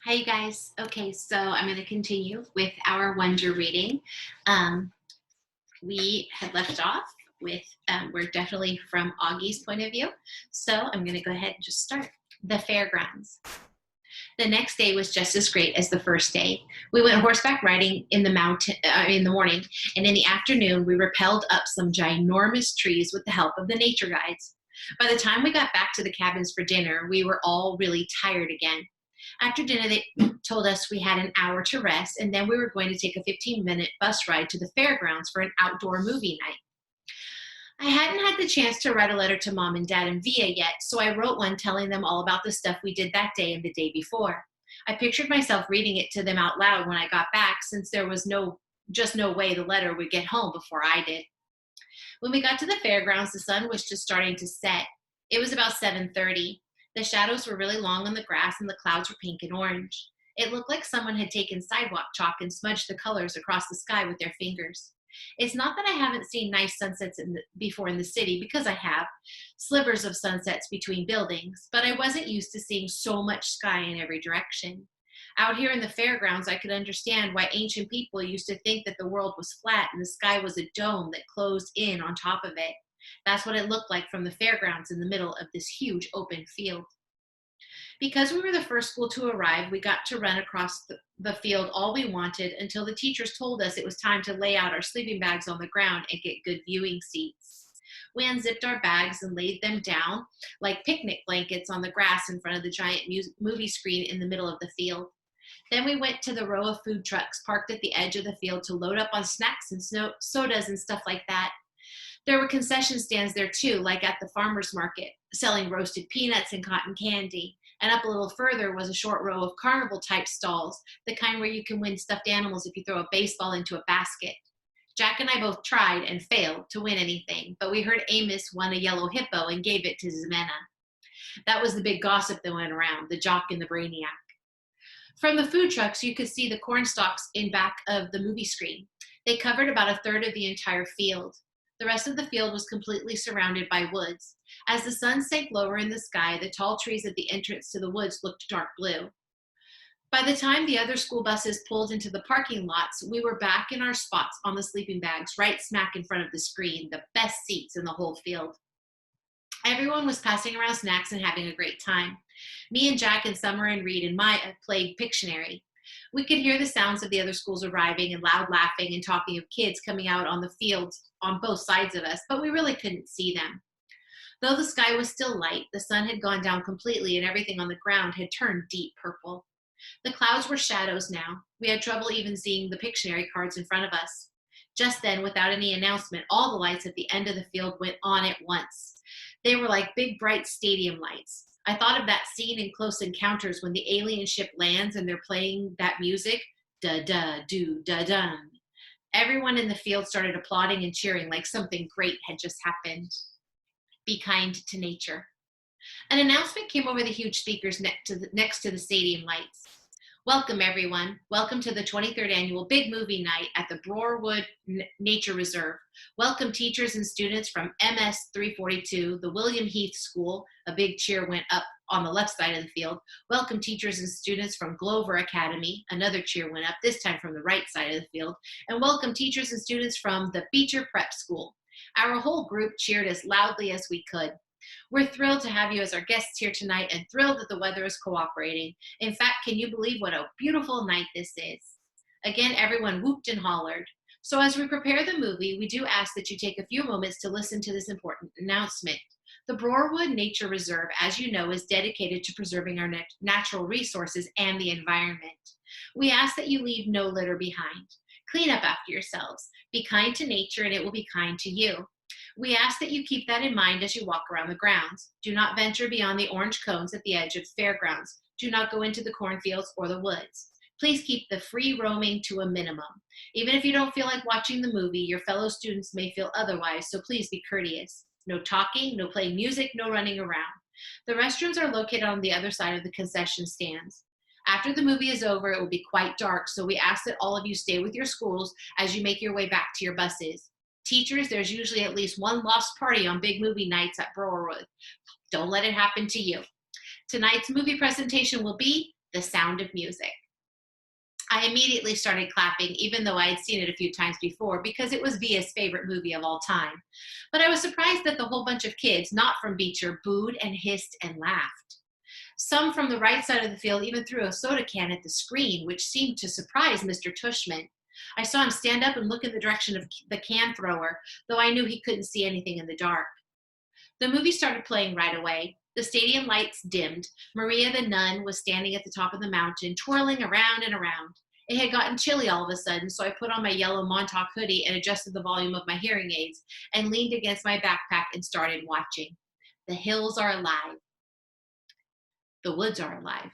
Hi, you guys. Okay, so I'm going to continue with our wonder reading. Um, we had left off with, we're definitely from Augie's point of view. So I'm going to go ahead and just start. The fairgrounds. The next day was just as great as the first day. We went horseback riding in the mountain in the morning, and in the afternoon we rappelled up some ginormous trees with the help of the nature guides. By the time we got back to the cabins for dinner, we were all really tired again. After dinner, they told us we had an hour to rest, and then we were going to take a 15-minute bus ride to the fairgrounds for an outdoor movie night. I hadn't had the chance to write a letter to Mom and Dad and Via yet, so I wrote one telling them all about the stuff we did that day and the day before. I pictured myself reading it to them out loud when I got back, since there was no way the letter would get home before I did. When we got to the fairgrounds, the sun was just starting to set. It was about 7:30. The shadows were really long on the grass and the clouds were pink and orange. It looked like someone had taken sidewalk chalk and smudged the colors across the sky with their fingers. It's not that I haven't seen nice sunsets before in the city, because I have, slivers of sunsets between buildings, but I wasn't used to seeing so much sky in every direction. Out here in the fairgrounds, I could understand why ancient people used to think that the world was flat and the sky was a dome that closed in on top of it. That's what it looked like from the fairgrounds in the middle of this huge open field. Because we were the first school to arrive, we got to run across the field all we wanted until the teachers told us it was time to lay out our sleeping bags on the ground and get good viewing seats. We unzipped our bags and laid them down like picnic blankets on the grass in front of the giant movie screen in the middle of the field. Then we went to the row of food trucks parked at the edge of the field to load up on snacks and sodas and stuff like that. There were concession stands there too, like at the farmer's market, selling roasted peanuts and cotton candy. And up a little further was a short row of carnival type stalls, the kind where you can win stuffed animals if you throw a baseball into a basket. Jack and I both tried and failed to win anything, but we heard Amos won a yellow hippo and gave it to Ximena. That was the big gossip that went around, the jock and the brainiac. From the food trucks, you could see the corn stalks in back of the movie screen. They covered about a third of the entire field. The rest of the field was completely surrounded by woods. As the sun sank lower in the sky, the tall trees at the entrance to the woods looked dark blue. By the time the other school buses pulled into the parking lots, we were back in our spots on the sleeping bags, right smack in front of the screen, the best seats in the whole field. Everyone was passing around snacks and having a great time. Me and Jack and Summer and Reed and Maya played Pictionary. We could hear the sounds of the other schools arriving and loud laughing and talking of kids coming out on the fields on both sides of us, but we really couldn't see them. Though the sky was still light, the sun had gone down completely and everything on the ground had turned deep purple. The clouds were shadows now. We had trouble even seeing the Pictionary cards in front of us. Just then, without any announcement, all the lights at the end of the field went on at once. They were like big, bright stadium lights. I thought of that scene in Close Encounters when the alien ship lands and they're playing that music, da-da-do-da-dun. Everyone in the field started applauding and cheering like something great had just happened. Be kind to nature. An announcement came over the huge speakers next to the stadium lights. Welcome, everyone. Welcome to the 23rd annual Big Movie Night at the Broarwood Nature Reserve. Welcome teachers and students from MS 342, the William Heath School. A big cheer went up on the left side of the field. Welcome teachers and students from Glover Academy. Another cheer went up, this time from the right side of the field. And welcome teachers and students from the Beecher Prep School. Our whole group cheered as loudly as we could. We're thrilled to have you as our guests here tonight and thrilled that the weather is cooperating. In fact, can you believe what a beautiful night this is? Again, everyone whooped and hollered. So as we prepare the movie, we do ask that you take a few moments to listen to this important announcement. The Broarwood Nature Reserve, as you know, is dedicated to preserving our natural resources and the environment. We ask that you leave no litter behind. Clean up after yourselves. Be kind to nature and it will be kind to you. We ask that you keep that in mind as you walk around the grounds. Do not venture beyond the orange cones at the edge of fairgrounds. Do not go into the cornfields or the woods. Please keep the free roaming to a minimum. Even if you don't feel like watching the movie, your fellow students may feel otherwise, so please be courteous. No talking, no playing music, no running around. The restrooms are located on the other side of the concession stands. After the movie is over, it will be quite dark, so we ask that all of you stay with your schools as you make your way back to your buses. Teachers, there's usually at least one lost party on big movie nights at Broarwood. Don't let it happen to you. Tonight's movie presentation will be The Sound of Music. I immediately started clapping, even though I had seen it a few times before, because it was Via's favorite movie of all time. But I was surprised that the whole bunch of kids, not from Beecher, booed and hissed and laughed. Some from the right side of the field even threw a soda can at the screen, which seemed to surprise Mr. Tushman. I saw him stand up and look in the direction of the can thrower, though I knew he couldn't see anything in the dark. The movie started playing right away. The stadium lights dimmed. Maria the nun was standing at the top of the mountain, twirling around and around. It had gotten chilly all of a sudden, so I put on my yellow Montauk hoodie and adjusted the volume of my hearing aids and leaned against my backpack and started watching. The hills are alive. The woods are alive.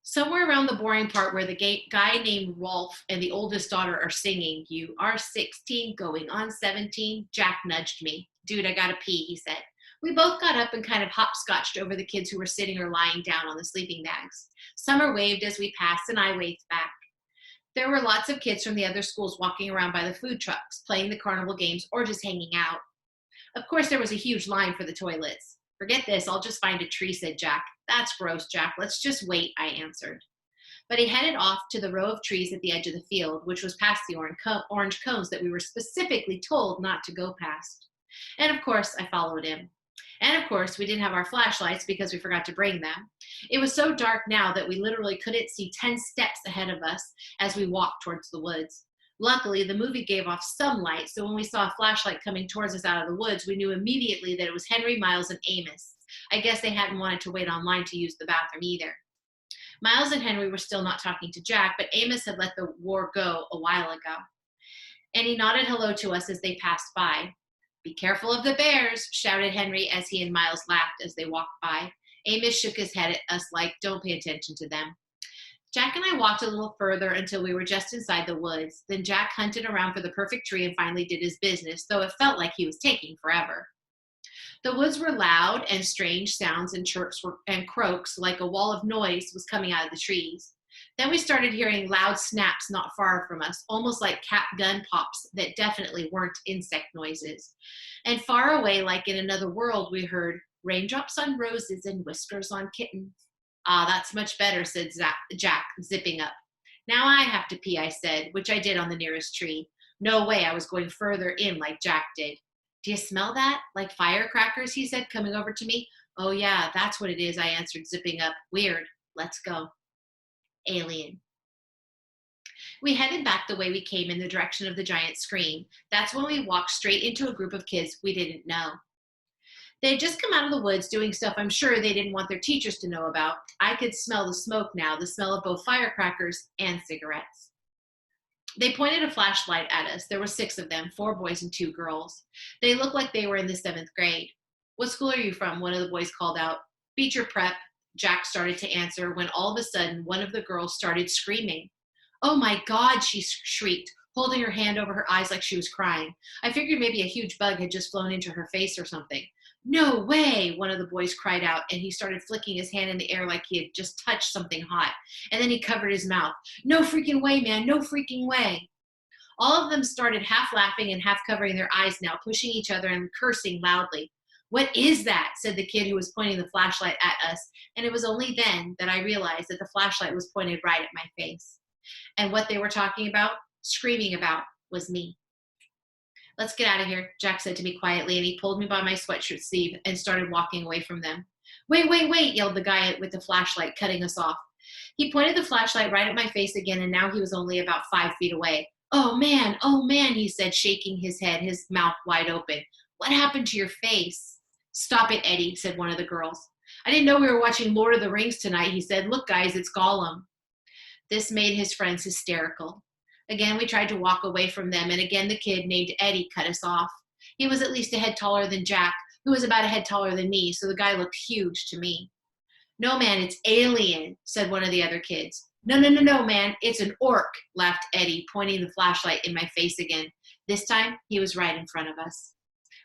Somewhere around the boring part where the guy named Rolf and the oldest daughter are singing, "You are 16, going on 17, Jack nudged me. "Dude, I gotta pee," he said. We both got up and kind of hopscotched over the kids who were sitting or lying down on the sleeping bags. Summer waved as we passed, and I waved back. There were lots of kids from the other schools walking around by the food trucks, playing the carnival games, or just hanging out. Of course, there was a huge line for the toilets. "Forget this, I'll just find a tree," said Jack. "That's gross, Jack. Let's just wait," I answered. But he headed off to the row of trees at the edge of the field, which was past the orange cones that we were specifically told not to go past. And of course, I followed him. And of course, we didn't have our flashlights because we forgot to bring them. It was so dark now that we literally couldn't see 10 steps ahead of us as we walked towards the woods. Luckily, the movie gave off some light, so when we saw a flashlight coming towards us out of the woods, we knew immediately that it was Henry, Miles, and Amos. I guess they hadn't wanted to wait online to use the bathroom either. Miles and Henry were still not talking to Jack, but Amos had let the war go a while ago. And he nodded hello to us as they passed by. "Be careful of the bears," shouted Henry as he and Miles laughed as they walked by. Amos shook his head at us like, "Don't pay attention to them." Jack and I walked a little further until we were just inside the woods. Then Jack hunted around for the perfect tree and finally did his business, though it felt like he was taking forever. The woods were loud, and strange sounds and chirps and croaks like a wall of noise was coming out of the trees. Then we started hearing loud snaps not far from us, almost like cap gun pops that definitely weren't insect noises. And far away, like in another world, we heard "raindrops on roses and whiskers on kittens." "Ah, that's much better," said Jack, zipping up. "Now I have to pee," I said, which I did on the nearest tree. No way I was going further in like Jack did. "Do you smell that? Like firecrackers?" he said, coming over to me. "Oh yeah, that's what it is," I answered, zipping up. "Weird. Let's go." Alien. We headed back the way we came in the direction of the giant screen. That's when we walked straight into a group of kids we didn't know. They had just come out of the woods doing stuff I'm sure they didn't want their teachers to know about. I could smell the smoke now, the smell of both firecrackers and cigarettes. They pointed a flashlight at us. There were 6 of them, 4 boys and 2 girls. They looked like they were in the 7th grade. "What school are you from?" one of the boys called out. "Beecher Prep," Jack started to answer when all of a sudden one of the girls started screaming. "Oh my God," she shrieked, holding her hand over her eyes like she was crying. I figured maybe a huge bug had just flown into her face or something. "No way," one of the boys cried out, and he started flicking his hand in the air like he had just touched something hot. And then he covered his mouth. "No freaking way, man, no freaking way." All of them started half laughing and half covering their eyes now, pushing each other and cursing loudly. "What is that?" said the kid who was pointing the flashlight at us, and it was only then that I realized that the flashlight was pointed right at my face. And what they were talking about, screaming about, was me. "Let's get out of here," Jack said to me quietly, and he pulled me by my sweatshirt sleeve and started walking away from them. "Wait, wait, wait," yelled the guy with the flashlight, cutting us off. He pointed the flashlight right at my face again, and now he was only about 5 feet away. Oh man, he said, shaking his head, his mouth wide open. "What happened to your face?" "Stop it, Eddie," said one of the girls. "I didn't know we were watching Lord of the Rings tonight," he said. "Look, guys, it's Gollum." This made his friends hysterical. Again, we tried to walk away from them, and again the kid named Eddie cut us off. He was at least a head taller than Jack, who was about a head taller than me, so the guy looked huge to me. "No, man, it's alien," said one of the other kids. No, man, it's an orc," laughed Eddie, pointing the flashlight in my face again. This time, he was right in front of us.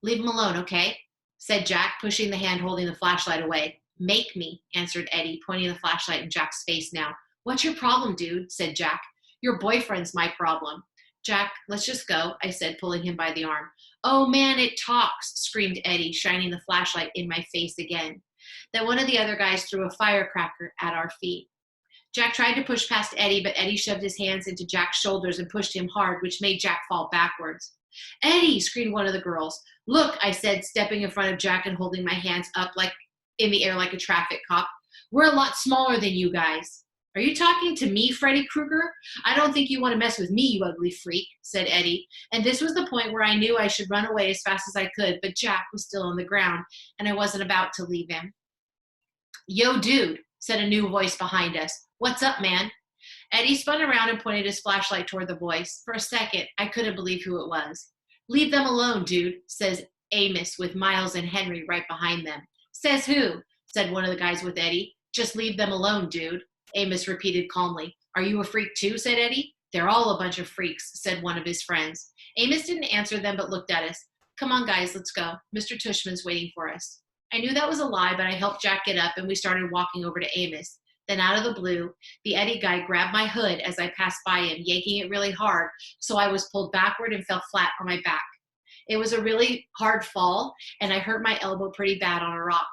"Leave him alone, okay?" said Jack, pushing the hand holding the flashlight away. "Make me," answered Eddie, pointing the flashlight in Jack's face now. "What's your problem, dude?" said Jack. "Your boyfriend's my problem." "Jack, let's just go," I said, pulling him by the arm. "Oh man, it talks," screamed Eddie, shining the flashlight in my face again. Then one of the other guys threw a firecracker at our feet. Jack tried to push past Eddie, but Eddie shoved his hands into Jack's shoulders and pushed him hard, which made Jack fall backwards. Eddie, screamed one of the girls. Look, I said, stepping in front of Jack and holding my hands up like in the air like a traffic cop. We're a lot smaller than you guys. Are you talking to me, Freddy Krueger? I don't think you want to mess with me, you ugly freak, said Eddie. And this was the point where I knew I should run away as fast as I could, but Jack was still on the ground, and I wasn't about to leave him. Yo, dude, said a new voice behind us. What's up, man? Eddie spun around and pointed his flashlight toward the voice. For a second, I couldn't believe who it was. Leave them alone, dude, says Amos with Miles and Henry right behind them. Says who? Said one of the guys with Eddie. Just leave them alone, dude, Amos repeated calmly. Are you a freak too, said Eddie. They're all a bunch of freaks, said one of his friends. Amos didn't answer them but looked at us. Come on, guys, let's go. Mr. Tushman's waiting for us. I knew that was a lie, but I helped Jack get up and we started walking over to Amos. Then out of the blue, the Eddie guy grabbed my hood as I passed by him, yanking it really hard, so I was pulled backward and fell flat on my back. It was a really hard fall, and I hurt my elbow pretty bad on a rock.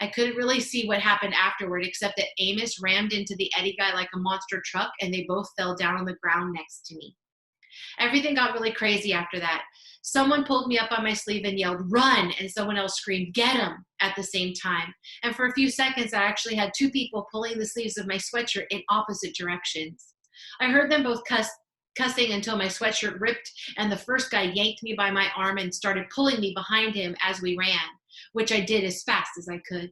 I couldn't really see what happened afterward, except that Amos rammed into the Eddie guy like a monster truck, and they both fell down on the ground next to me. Everything got really crazy after that. Someone pulled me up on my sleeve and yelled, run, and someone else screamed, get him, at the same time. And for a few seconds, I actually had two people pulling the sleeves of my sweatshirt in opposite directions. I heard them both cussing until my sweatshirt ripped, and the first guy yanked me by my arm and started pulling me behind him as we ran, which I did as fast as I could.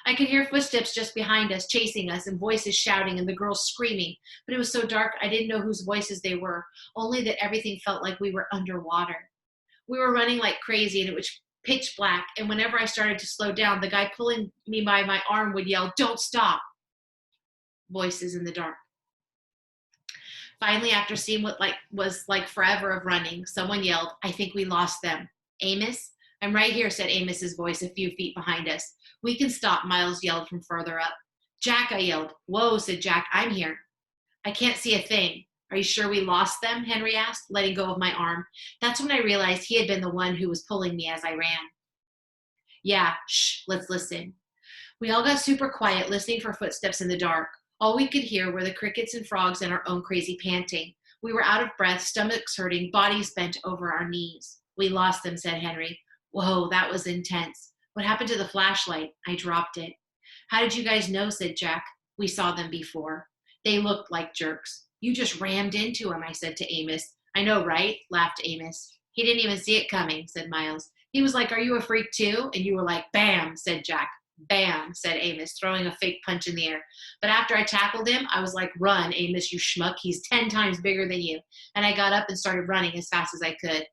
I could hear footsteps just behind us, chasing us, and voices shouting and the girls screaming, but it was so dark I didn't know whose voices they were, only that everything felt like we were underwater. We were running like crazy, and it was pitch black, and whenever I started to slow down, the guy pulling me by my arm would yell, don't stop. Voices in the dark. Finally, after seeing what was like forever of running, someone yelled, I think we lost them. Amos? I'm right here, said Amos's voice a few feet behind us. We can stop, Miles yelled from further up. Jack, I yelled. Whoa, said Jack, I'm here. I can't see a thing. Are you sure we lost them? Henry asked, letting go of my arm. That's when I realized he had been the one who was pulling me as I ran. Yeah, shh, let's listen. We all got super quiet, listening for footsteps in the dark. All we could hear were the crickets and frogs and our own crazy panting. We were out of breath, stomachs hurting, bodies bent over our knees. We lost them, said Henry. Whoa, that was intense. What happened to the flashlight? I dropped it. How did you guys know, said Jack. We saw them before. They looked like jerks. You just rammed into him, I said to Amos. I know, right? Laughed Amos. He didn't even see it coming, said Miles. He was like, are you a freak too? And you were like, bam, said Jack. Bam, said Amos, throwing a fake punch in the air. But after I tackled him, I was like, run, Amos, you schmuck. He's 10 times bigger than you. And I got up and started running as fast as I could.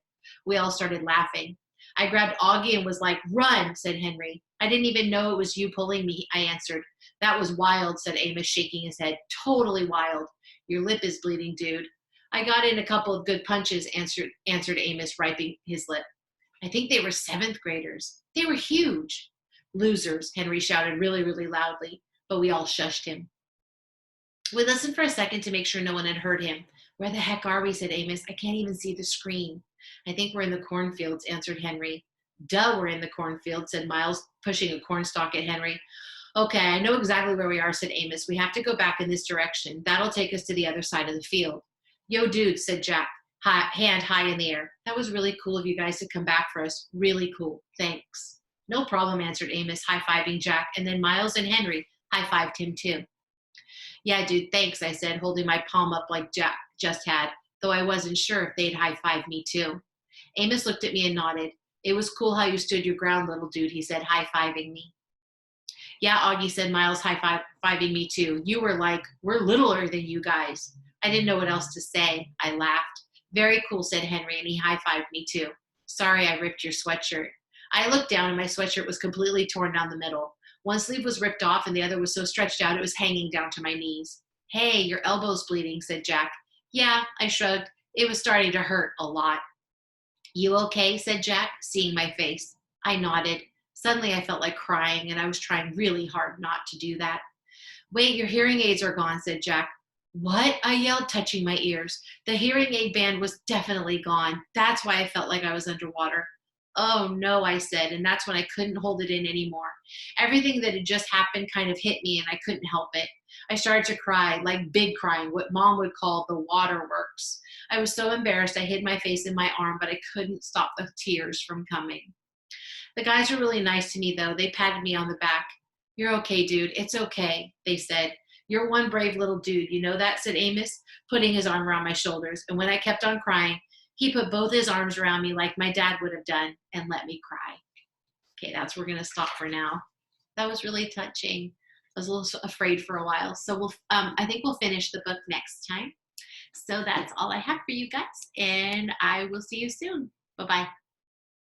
We all started laughing. I grabbed Augie and was like, run, said Henry. I didn't even know it was you pulling me, I answered. That was wild, said Amos, shaking his head. Totally wild. Your lip is bleeding, dude. I got in a couple of good punches, answered Amos, wiping his lip. I think they were 7th graders. They were huge. Losers, Henry shouted really, really loudly, but we all shushed him. We listened for a second to make sure no one had heard him. Where the heck are we, said Amos. I can't even see the screen. I think we're in the cornfields, answered Henry. Duh, we're in the cornfield, said Miles, pushing a cornstalk at Henry. Okay, I know exactly where we are, said Amos. We have to go back in this direction. That'll take us to the other side of the field. Yo, dude, said Jack, hand high in the air. That was really cool of you guys to come back for us. Really cool. Thanks. No problem, answered Amos, high-fiving Jack, and then Miles and Henry high-fived him too. Yeah, dude, thanks, I said, holding my palm up like Jack just had, though I wasn't sure if they'd high-five me too. Amos looked at me and nodded. It was cool how you stood your ground, little dude, he said, high-fiving me. Yeah, Augie, said Miles, high-fiving me too. You were like, we're littler than you guys. I didn't know what else to say. I laughed. Very cool, said Henry, and he high-fived me too. Sorry I ripped your sweatshirt. I looked down and my sweatshirt was completely torn down the middle. One sleeve was ripped off and the other was so stretched out it was hanging down to my knees. Hey, your elbow's bleeding, said Jack. Yeah, I shrugged. It was starting to hurt a lot. You okay, said Jack, seeing my face. I nodded. Suddenly I felt like crying and I was trying really hard not to do that. Wait, your hearing aids are gone, said Jack. What? I yelled, touching my ears. The hearing aid band was definitely gone. That's why I felt like I was underwater. Oh no, I said, and that's when I couldn't hold it in anymore. Everything that had just happened kind of hit me and I couldn't help it. I started to cry, like big crying, what mom would call the waterworks. I was so embarrassed I hid my face in my arm, but I couldn't stop the tears from coming. The guys were really nice to me, though. They patted me on the back. "You're okay, dude. It's okay," they said. "You're one brave little dude. You know that?" said Amos, putting his arm around my shoulders. And when I kept on crying, he put both his arms around me like my dad would have done and let me cry. Okay, that's where we're going to stop for now. That was really touching. I was a little afraid for a while. So I think we'll finish the book next time. So that's all I have for you guys, and I will see you soon. Bye-bye.